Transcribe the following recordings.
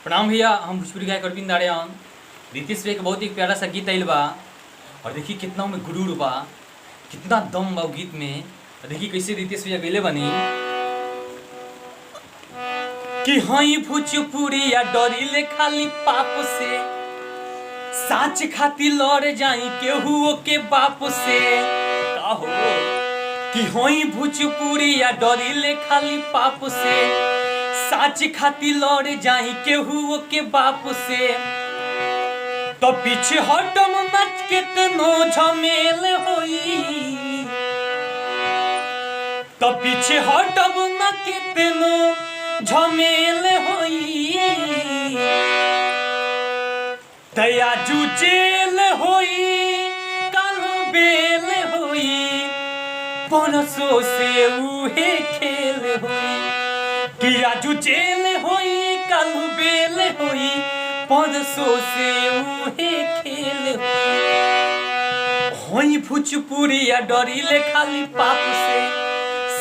प्रणाम भैया, हम भोजपुरी गायक अरविंद आर्यन। रितेश भैया के बहुत एक प्यारा सा गीत आइल बा और देखिए कितना में गुरूर बा, कितना दम बा गीत में। देखिए कैसे रितेश भैया गईले बनी कि हई भोजपुरी या डरिले खाली पाप से, साच खाती लड़ जाई केहू के बाप से। कहो कि हई भोजपुरी या डरिले खाली पाप से, साच खाती लड़ जाई केहू के बाप से। तो पीछे हटम नच कितनो झमेल होई, तो पीछे हटब न कितनो झमेल होई। दया जुजेल होई कल बेल होई, परसों से उहे खेल होई। कि आजू जेल होई कल बेल होई, परसों से उहे खेल होई। भोजपुरी या डरिले खाली पाप से,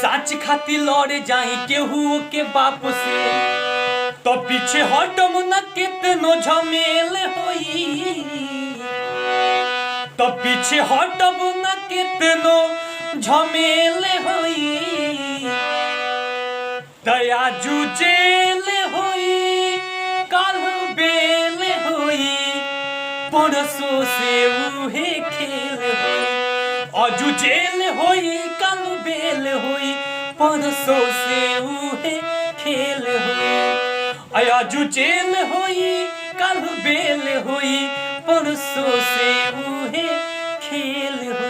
साच खाती लड़ जाई केहू के बाप से। तो पीछे हटम न कितनो झमेल होई, तो पीछे हटब न कितनो झमेल होई। दया जुजेल होई कल बेल होई, परसों से उहे खेल होई। अजू जेल होई कल बेल होई, परसों से उहे खेल होई। अजू जेल होई कल बेल होई, परसों से उहे खेल होई।